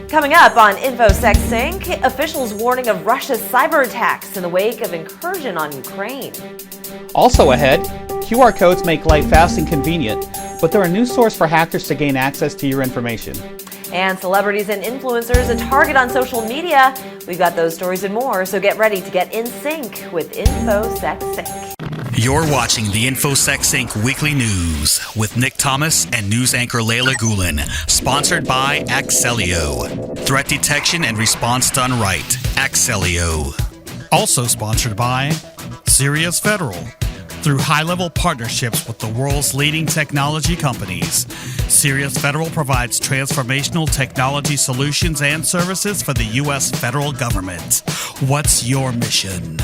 Coming up on InfoSecSync, officials warning of Russia's cyber attacks in the wake of incursion on Ukraine. Also ahead, QR codes make life fast and convenient, but they're a new source for hackers to gain access to your information. And celebrities and influencers a target on social media. We've got those stories and more, so get ready to get in sync with InfoSecSync. You're watching the InfoSecSync Weekly News with Nick Thomas and news anchor Leyla Gulen, sponsored by Axellio. Threat detection and response done right. Axellio. Also sponsored by Sirius Federal. Through high-level partnerships with the world's leading technology companies, Sirius Federal provides transformational technology solutions and services for the U.S. federal government. What's your mission?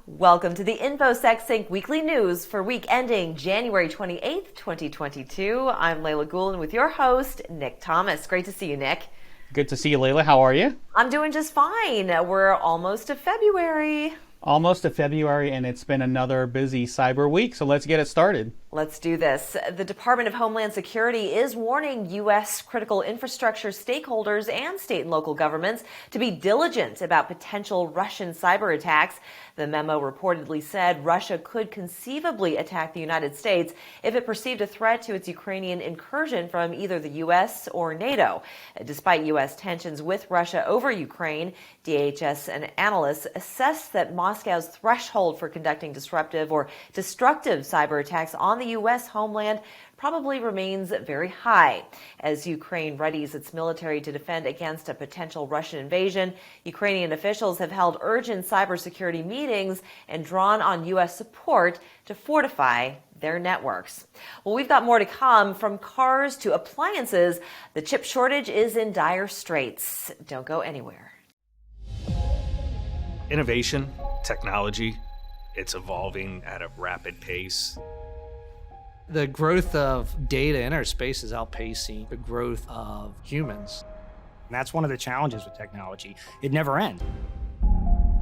Welcome to the InfoSecSync Weekly News for week ending January 28th, 2022. I'm Leyla Gulen with your host, Nick Thomas. Great to see you, Nick. Good to see you, Leyla. How are you? I'm doing just fine. We're almost to February. Almost to February, and it's been another busy cyber week, so let's get it started. Let's do this. The Department of Homeland Security is warning U.S. critical infrastructure stakeholders and state and local governments to be diligent about potential Russian cyber attacks. The memo reportedly said Russia could conceivably attack the United States if it perceived a threat to its Ukrainian incursion from either the U.S. or NATO. Despite U.S. tensions with Russia over Ukraine, DHS and analysts assess that Moscow's threshold for conducting disruptive or destructive cyber attacks on the U.S. homeland probably remains very high. As Ukraine readies its military to defend against a potential Russian invasion, Ukrainian officials have held urgent cybersecurity meetings and drawn on U.S. support to fortify their networks. Well, we've got more to come. From cars to appliances, the chip shortage is in dire straits. Don't go anywhere. Innovation, technology, it's evolving at a rapid pace. The growth of data in our space is outpacing the growth of humans. And that's one of the challenges with technology. It never ends.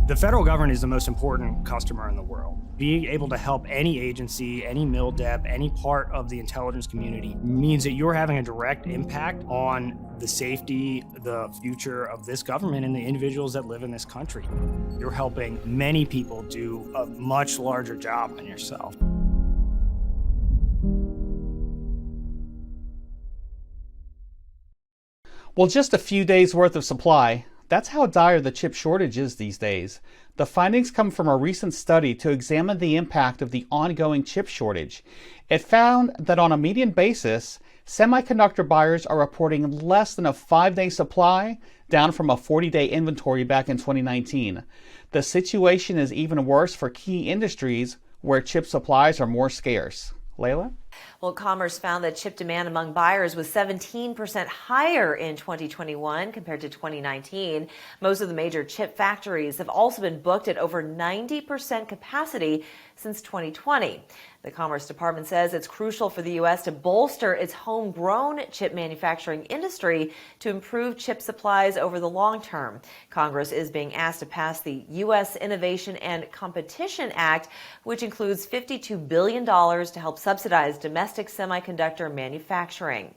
The federal government is the most important customer in the world. Being able to help any agency, any MilDep, any part of the intelligence community means that you're having a direct impact on the safety, the future of this government and the individuals that live in this country. You're helping many people do a much larger job than yourself. Well, just a few days worth of supply. That's how dire the chip shortage is these days. The findings come from a recent study to examine the impact of the ongoing chip shortage. It found that on a median basis, semiconductor buyers are reporting less than a 5-day supply, down from a 40-day inventory back in 2019. The situation is even worse for key industries where chip supplies are more scarce. Leyla? Well, Commerce found that chip demand among buyers was 17% higher in 2021 compared to 2019. Most of the major chip factories have also been booked at over 90% capacity since 2020. The Commerce Department says it's crucial for the U.S. to bolster its homegrown chip manufacturing industry to improve chip supplies over the long term. Congress is being asked to pass the U.S. Innovation and Competition Act, which includes $52 billion to help subsidize domestic semiconductor manufacturing.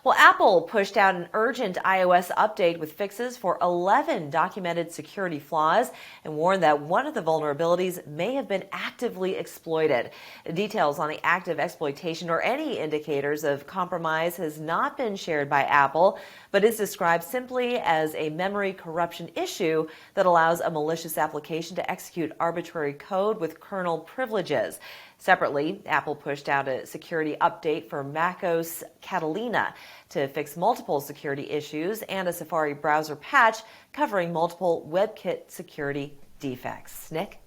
Well, Apple pushed out an urgent iOS update with fixes for 11 documented security flaws and warned that one of the vulnerabilities may have been actively exploited. Details on the active exploitation or any indicators of compromise has not been shared by Apple, but is described simply as a memory corruption issue that allows a malicious application to execute arbitrary code with kernel privileges. Separately, Apple pushed out a security update for Macos Catalina to fix multiple security issues and a Safari browser patch covering multiple WebKit security defects. Nick?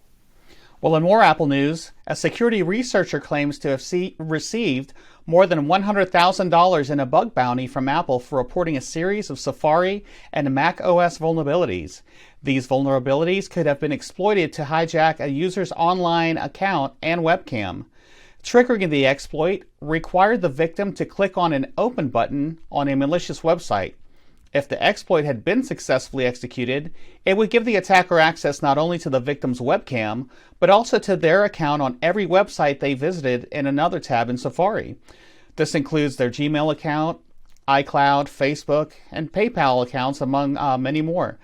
Well, in more Apple news, a security researcher claims to have received more than $100,000 in a bug bounty from Apple for reporting a series of Safari and Mac OS vulnerabilities. These vulnerabilities could have been exploited to hijack a user's online account and webcam. Triggering the exploit required the victim to click on an open button on a malicious website. If the exploit had been successfully executed, it would give the attacker access not only to the victim's webcam, but also to their account on every website they visited in another tab in Safari. This includes their Gmail account, iCloud, Facebook, and PayPal accounts, among many more.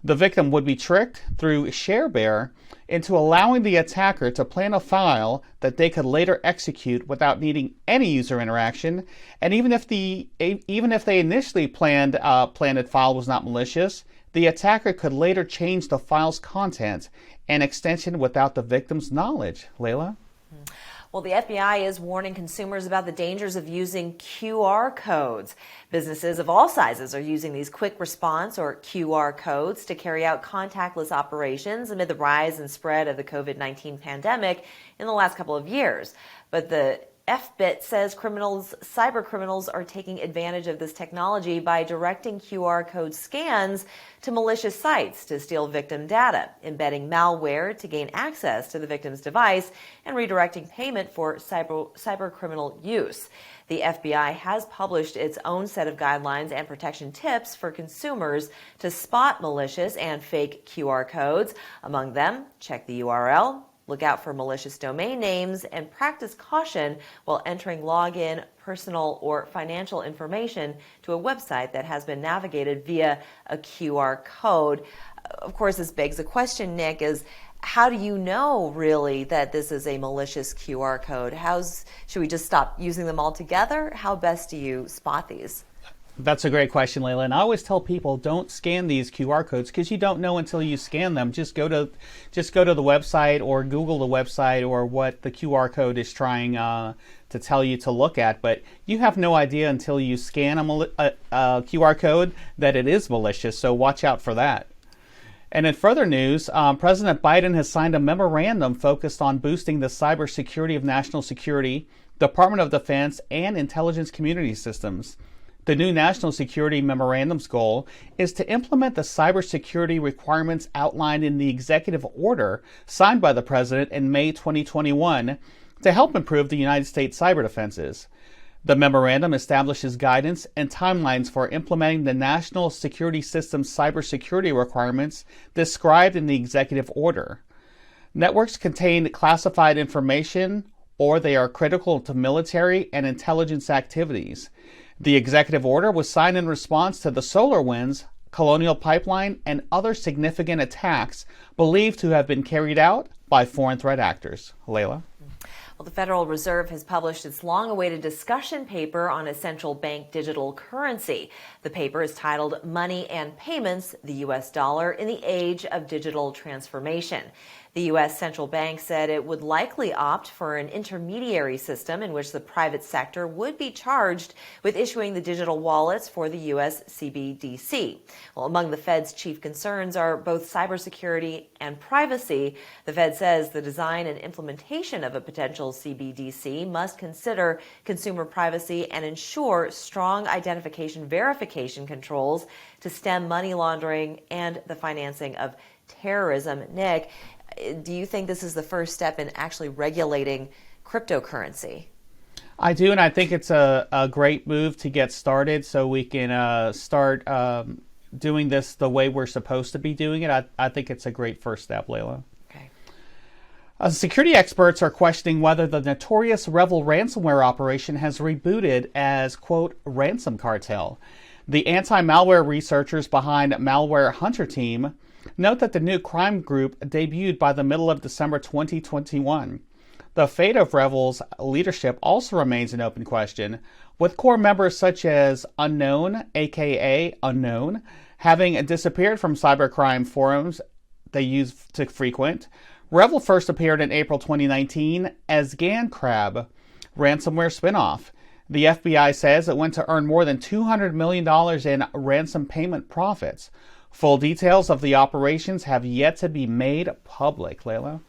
The victim would be tricked through ShareBear into allowing the attacker to plan a file that they could later execute without needing any user interaction. And even if they initially planned file was not malicious, the attacker could later change the file's content and extension without the victim's knowledge. Leyla? Well, the FBI is warning consumers about the dangers of using QR codes. Businesses of all sizes are using these quick response or QR codes to carry out contactless operations amid the rise and spread of the COVID-19 pandemic in the last couple of years. But the FBIT says cyber criminals are taking advantage of this technology by directing QR code scans to malicious sites to steal victim data, embedding malware to gain access to the victim's device, and redirecting payment for cyber criminal use. The FBI has published its own set of guidelines and protection tips for consumers to spot malicious and fake QR codes. Among them, check the URL, look out for malicious domain names, and practice caution while entering login, personal, or financial information to a website that has been navigated via a QR code. Of course, this begs the question, Nick, is how do you know really that this is a malicious QR code? Should we just stop using them altogether? How best do you spot these? That's a great question, Leyla. And I always tell people, don't scan these QR codes because you don't know until you scan them. Just go to the website or Google the website or what the QR code is trying to tell you to look at. But you have no idea until you scan a QR code that it is malicious. So watch out for that. And in further news, President Biden has signed a memorandum focused on boosting the cybersecurity of national security, Department of Defense, and intelligence community systems. The new National Security Memorandum's goal is to implement the cybersecurity requirements outlined in the executive order signed by the President in May 2021 to help improve the United States cyber defenses. The memorandum establishes guidance and timelines for implementing the national security system's cybersecurity requirements described in the executive order. Networks contain classified information, or they are critical to military and intelligence activities. The executive order was signed in response to the SolarWinds, Colonial Pipeline, and other significant attacks believed to have been carried out by foreign threat actors. Leyla? Well, the Federal Reserve has published its long-awaited discussion paper on a central bank digital currency. The paper is titled Money and Payments, the U.S. Dollar in the Age of Digital Transformation. The U.S. Central Bank said it would likely opt for an intermediary system in which the private sector would be charged with issuing the digital wallets for the U.S. CBDC. Well, among the Fed's chief concerns are both cybersecurity and privacy. The Fed says the design and implementation of a potential CBDC must consider consumer privacy and ensure strong identification verification controls to stem money laundering and the financing of terrorism. Nick, do you think this is the first step in actually regulating cryptocurrency? I do, and I think it's a great move to get started so we can start doing this the way we're supposed to be doing it. I think it's a great first step, Leyla. Okay. Security experts are questioning whether the notorious Revel ransomware operation has rebooted as, quote, ransom cartel. The anti-malware researchers behind Malware Hunter Team note that the new crime group debuted by the middle of December 2021. The fate of Revel's leadership also remains an open question, with core members such as Unknown, aka Unknown, having disappeared from cybercrime forums they use to frequent. Revel first appeared in April 2019 as GanCrab, ransomware spinoff. The FBI says it went to earn more than $200 million in ransom payment profits. Full details of the operations have yet to be made public. Leyla?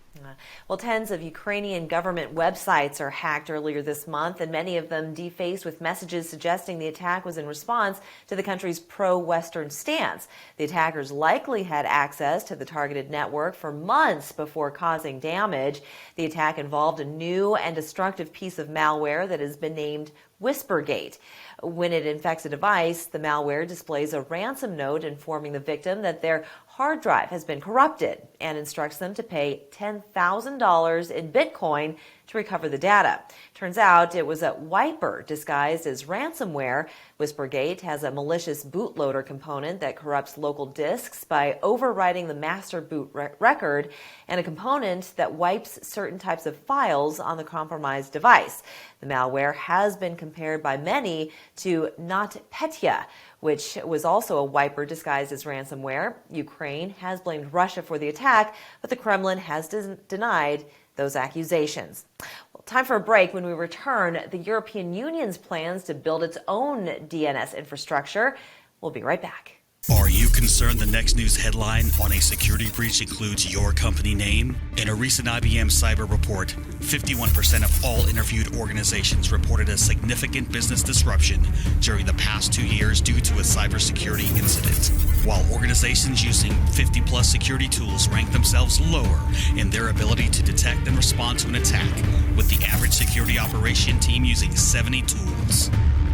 Well, tens of Ukrainian government websites are hacked earlier this month, and many of them defaced with messages suggesting the attack was in response to the country's pro-Western stance. The attackers likely had access to the targeted network for months before causing damage. The attack involved a new and destructive piece of malware that has been named Whispergate. When it infects a device, the malware displays a ransom note informing the victim that their hard drive has been corrupted and instructs them to pay $10,000 in Bitcoin to recover the data. Turns out it was a wiper disguised as ransomware. Whispergate has a malicious bootloader component that corrupts local disks by overwriting the master boot record, and a component that wipes certain types of files on the compromised device. The malware has been compared by many to NotPetya, which was also a wiper disguised as ransomware. Ukraine has blamed Russia for the attack, but the Kremlin has denied those accusations. Well, time for a break. When we return, the European Union's plans to build its own DNS infrastructure. We'll be right back. Are you concerned the next news headline on a security breach includes your company name? In a recent IBM cyber report, 51% of all interviewed organizations reported a significant business disruption during the past 2 years due to a cybersecurity incident, while organizations using 50-plus security tools rank themselves lower in their ability to detect and respond to an attack, with the average security operation team using 70 tools.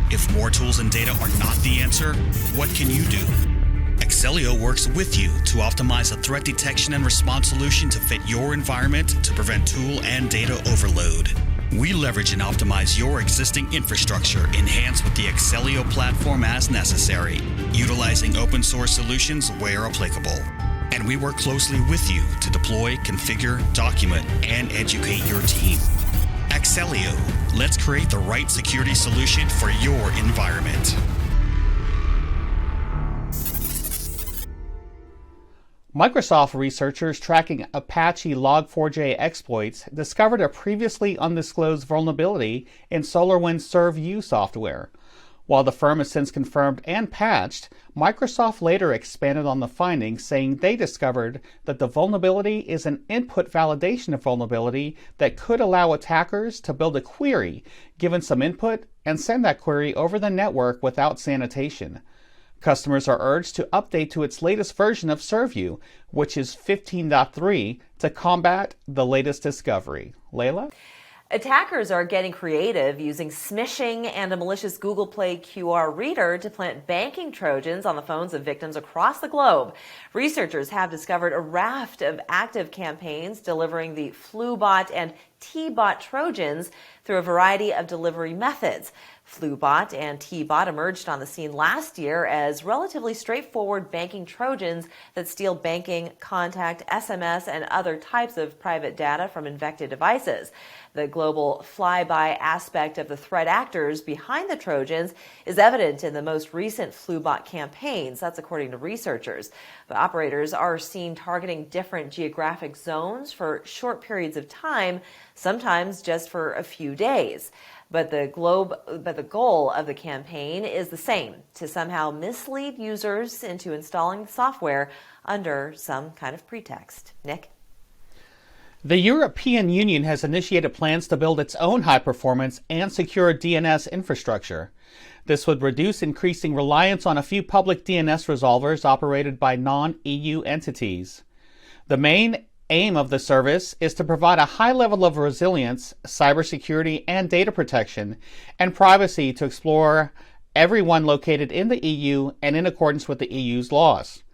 If more tools and data are not the answer, what can you do? Axellio works with you to optimize a threat detection and response solution to fit your environment to prevent tool and data overload. We leverage and optimize your existing infrastructure enhanced with the Axellio platform as necessary, utilizing open source solutions where applicable. And we work closely with you to deploy, configure, document, and educate your team. Axellio, let's create the right security solution for your environment. Microsoft researchers tracking Apache Log4j exploits discovered a previously undisclosed vulnerability in SolarWinds ServeU software. While the firm has since confirmed and patched, Microsoft later expanded on the findings, saying they discovered that the vulnerability is an input validation vulnerability that could allow attackers to build a query given some input and send that query over the network without sanitation. Customers are urged to update to its latest version of ServeU, which is 15.3, to combat the latest discovery. Leyla? Attackers are getting creative, using smishing and a malicious Google Play QR reader to plant banking Trojans on the phones of victims across the globe. Researchers have discovered a raft of active campaigns delivering the FluBot and T-Bot Trojans through a variety of delivery methods. FluBot and T-Bot emerged on the scene last year as relatively straightforward banking Trojans that steal banking, contact, SMS, and other types of private data from infected devices. The global flyby aspect of the threat actors behind the Trojans is evident in the most recent FluBot campaigns. That's according to researchers. But operators are seen targeting different geographic zones for short periods of time, sometimes just for a few days. But the goal of the campaign is the same, to somehow mislead users into installing the software under some kind of pretext. Nick? The European Union has initiated plans to build its own high-performance and secure DNS infrastructure. This would reduce increasing reliance on a few public DNS resolvers operated by non-EU entities. The main aim of the service is to provide a high level of resilience, cybersecurity, and data protection, and privacy to explore everyone located in the EU and in accordance with the EU's laws.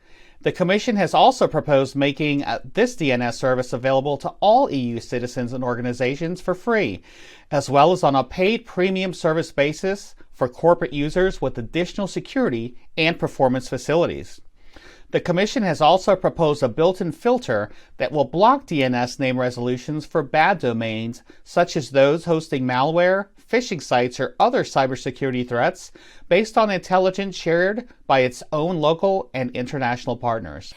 The Commission has also proposed making this DNS service available to all EU citizens and organizations for free, as well as on a paid premium service basis for corporate users with additional security and performance facilities. The Commission has also proposed a built-in filter that will block DNS name resolutions for bad domains, such as those hosting malware, phishing sites, or other cybersecurity threats, based on intelligence shared by its own local and international partners.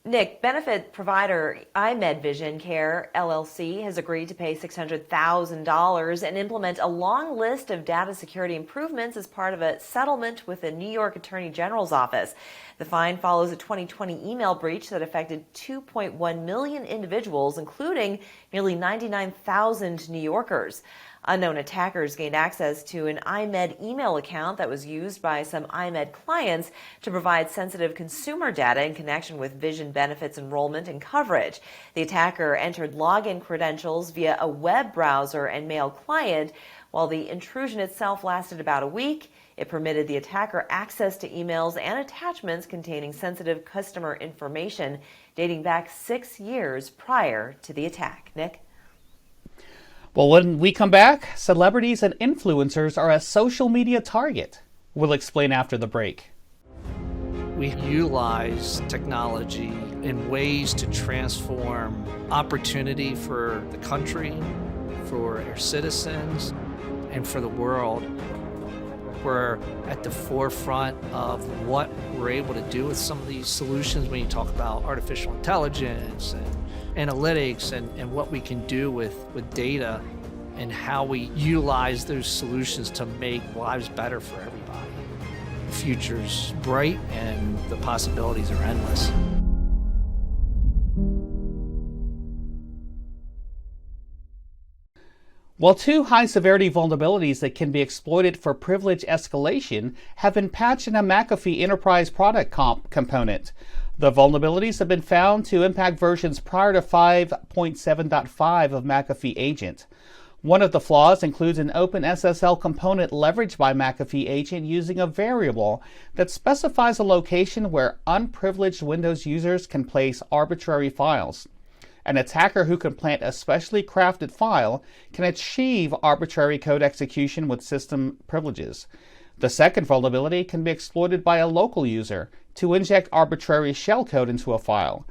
Nick, benefit provider iMed Vision Care LLC has agreed to pay $600,000 and implement a long list of data security improvements as part of a settlement with the New York Attorney General's office. The fine follows a 2020 email breach that affected 2.1 million individuals, including nearly 99,000 New Yorkers. Unknown attackers gained access to an iMed email account that was used by some iMed clients to provide sensitive consumer data in connection with vision benefits enrollment and coverage. The attacker entered login credentials via a web browser and mail client. While the intrusion itself lasted about a week, it permitted the attacker access to emails and attachments containing sensitive customer information dating back 6 years prior to the attack. Nick? Well, when we come back, celebrities and influencers are a social media target. We'll explain after the break. We utilize technology in ways to transform opportunity for the country, for our citizens, and for the world. We're at the forefront of what we're able to do with some of these solutions when you talk about artificial intelligence and analytics and what we can do with data and how we utilize those solutions to make lives better for everybody. The future's bright and the possibilities are endless. While two high-severity vulnerabilities that can be exploited for privilege escalation have been patched in a McAfee Enterprise product component, the vulnerabilities have been found to impact versions prior to 5.7.5 of McAfee Agent. One of the flaws includes an open SSL component leveraged by McAfee Agent using a variable that specifies a location where unprivileged Windows users can place arbitrary files. An attacker who can plant a specially crafted file can achieve arbitrary code execution with system privileges. The second vulnerability can be exploited by a local user to inject arbitrary shellcode into a file.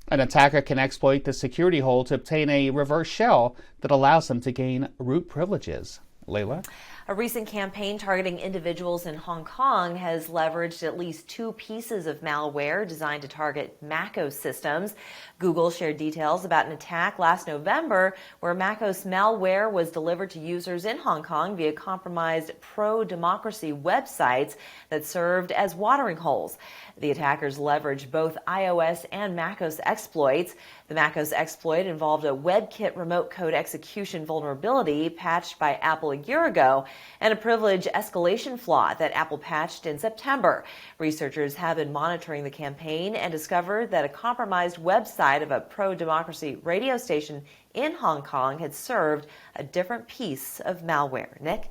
An attacker can exploit the security hole to obtain a reverse shell that allows them to gain root privileges. Leyla? A recent campaign targeting individuals in Hong Kong has leveraged at least two pieces of malware designed to target Macos systems. Google shared details about an attack last November where Macos malware was delivered to users in Hong Kong via compromised pro-democracy websites that served as watering holes. The attackers leveraged both iOS and Macos exploits. The Macos exploit involved a WebKit remote code execution vulnerability patched by Apple a year ago and a privilege escalation flaw that Apple patched in September. Researchers have been monitoring the campaign and discovered that a compromised website of a pro-democracy radio station in Hong Kong had served a different piece of malware. Nick?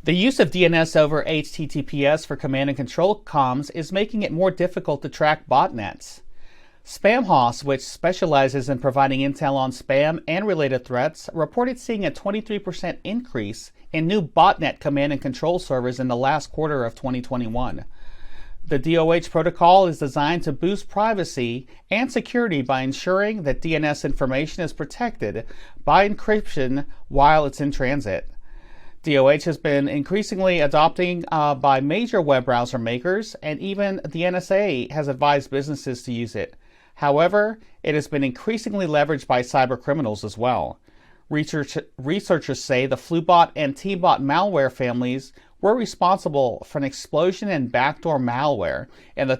The use of DNS over HTTPS for command and control comms is making it more difficult to track botnets. SpamHaus, which specializes in providing intel on spam and related threats, reported seeing a 23% increase in new botnet command and control servers in the last quarter of 2021. The DOH protocol is designed to boost privacy and security by ensuring that DNS information is protected by encryption while it's in transit. DOH has been increasingly adopting by major web browser makers, and even the NSA has advised businesses to use it. However, it has been increasingly leveraged by cyber criminals as well. Researchers say the FluBot and TBot malware families were responsible for an explosion in backdoor malware in the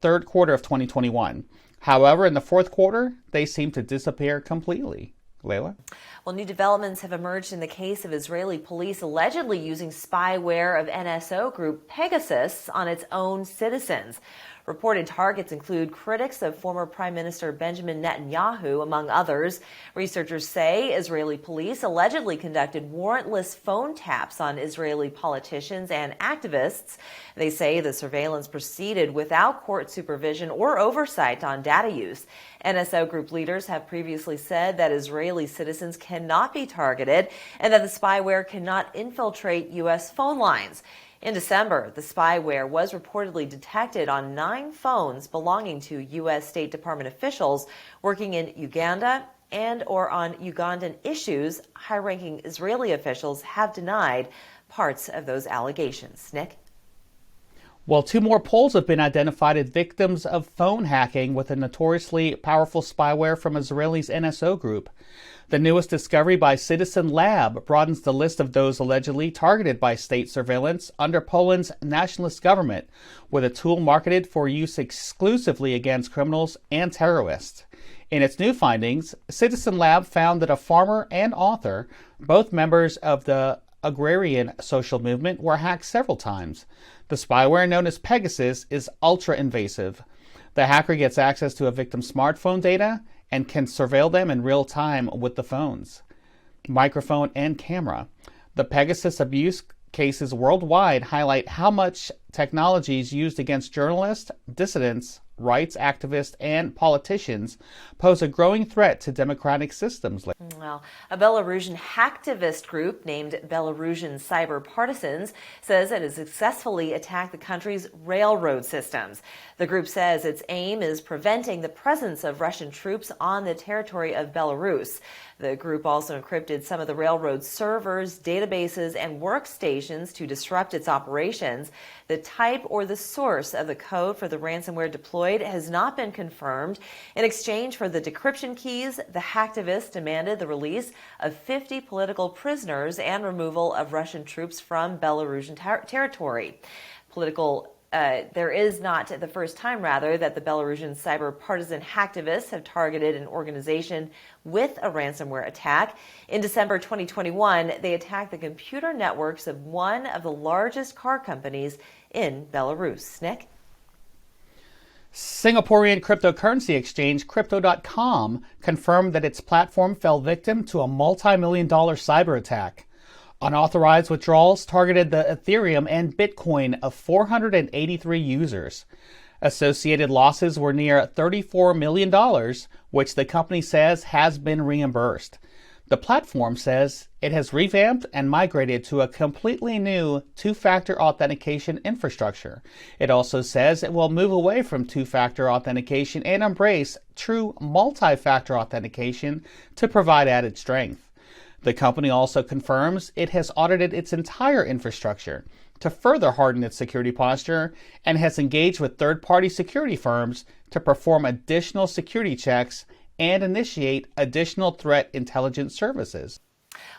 third quarter of 2021. However, in the fourth quarter, they seem to disappear completely. Leyla? Well, new developments have emerged in the case of Israeli police allegedly using spyware of NSO group Pegasus on its own citizens. Reported targets include critics of former Prime Minister Benjamin Netanyahu, among others. Researchers say Israeli police allegedly conducted warrantless phone taps on Israeli politicians and activists. They say the surveillance proceeded without court supervision or oversight on data use. NSO group leaders have previously said that Israeli citizens cannot be targeted and that the spyware cannot infiltrate U.S. phone lines. In December, the spyware was reportedly detected on 9 phones belonging to U.S. State Department officials working in Uganda and or on Ugandan issues. High-ranking Israeli officials have denied parts of those allegations. Nick? Well, 2 more Poles have been identified as victims of phone hacking with a notoriously powerful spyware from Israel's NSO group. The newest discovery by Citizen Lab broadens the list of those allegedly targeted by state surveillance under Poland's nationalist government, with a tool marketed for use exclusively against criminals and terrorists. In its new findings, Citizen Lab found that a farmer and author, both members of the agrarian social movement, were hacked several times. The spyware, known as Pegasus, is ultra-invasive. The hacker gets access to a victim's smartphone data and can surveil them in real time with the phones, microphone, and camera. The Pegasus abuse cases worldwide highlight how much technologies used against journalists, dissidents, rights activists, and politicians pose a growing threat to democratic systems. Well, a Belarusian hacktivist group named Belarusian Cyber Partisans says it has successfully attacked the country's railroad systems. The group says its aim is preventing the presence of Russian troops on the territory of Belarus. The group also encrypted some of the railroad's servers, databases, and workstations to disrupt its operations. The type or the source of the code for the ransomware deployed has not been confirmed. In exchange for the decryption keys, the hacktivists demanded the release of 50 political prisoners and removal of Russian troops from Belarusian territory. There is not the first time, that the Belarusian cyber partisan hacktivists have targeted an organization with a ransomware attack. In December 2021, they attacked the computer networks of one of the largest car companies in Belarus. Nick? Singaporean cryptocurrency exchange Crypto.com confirmed that its platform fell victim to a multi-million-dollar cyber attack. Unauthorized withdrawals targeted the Ethereum and Bitcoin of 483 users. Associated losses were near $34 million, which the company says has been reimbursed. The platform says it has revamped and migrated to a completely new two-factor authentication infrastructure. It also says it will move away from two-factor authentication and embrace true multi-factor authentication to provide added strength. The company also confirms it has audited its entire infrastructure to further harden its security posture and has engaged with third-party security firms to perform additional security checks and initiate additional threat intelligence services.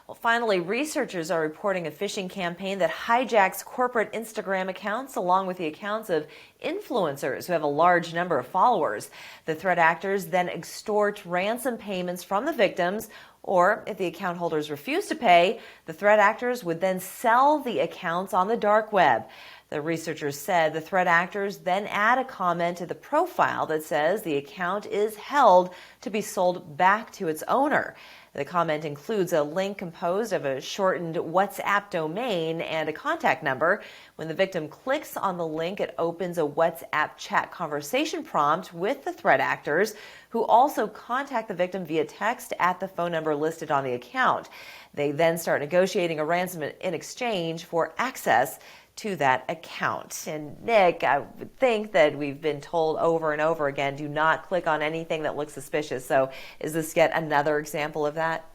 Well, finally, researchers are reporting a phishing campaign that hijacks corporate Instagram accounts along with the accounts of influencers who have a large number of followers. The threat actors then extort ransom payments from the victims, or if the account holders refuse to pay, the threat actors would then sell the accounts on the dark web. The researchers said the threat actors then add a comment to the profile that says the account is held to be sold back to its owner. The comment includes a link composed of a shortened WhatsApp domain and a contact number. When the victim clicks on the link, it opens a WhatsApp chat conversation prompt with the threat actors, who also contact the victim via text at the phone number listed on the account. They then start negotiating a ransom in exchange for access to that account. And Nick, I would think that we've been told over and over again, do not click on anything that looks suspicious. So is this yet another example of that?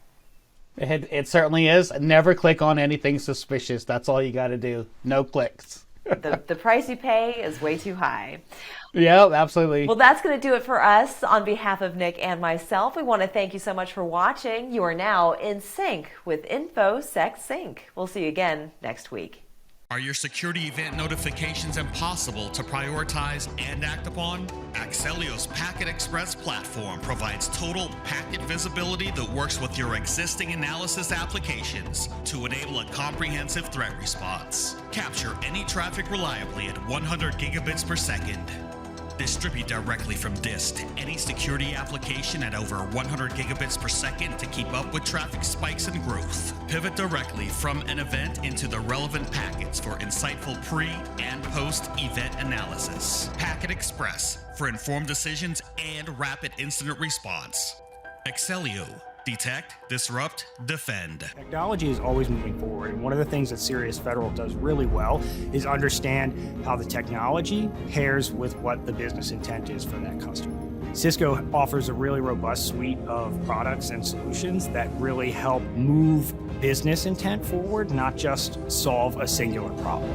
It certainly is. Never click on anything suspicious. That's all you got to do. No clicks. The price you pay is way too high. Yeah, absolutely. Well, that's going to do it for us. On behalf of Nick and myself, we want to thank you so much for watching. You are now in sync with InfoSecSync. We'll see you again next week. Are your security event notifications impossible to prioritize and act upon? Axelio's Packet Express platform provides total packet visibility that works with your existing analysis applications to enable a comprehensive threat response. Capture any traffic reliably at 100 gigabits per second. Distribute directly from disk to any security application at over 100 gigabits per second to keep up with traffic spikes and growth. Pivot directly from an event into the relevant packets for insightful pre- and post-event analysis. Packet Express for informed decisions and rapid incident response. Axelio. Detect, disrupt, defend. Technology is always moving forward, and one of the things that Sirius Federal does really well is understand how the technology pairs with what the business intent is for that customer. Cisco offers a really robust suite of products and solutions that really help move business intent forward, not just solve a singular problem.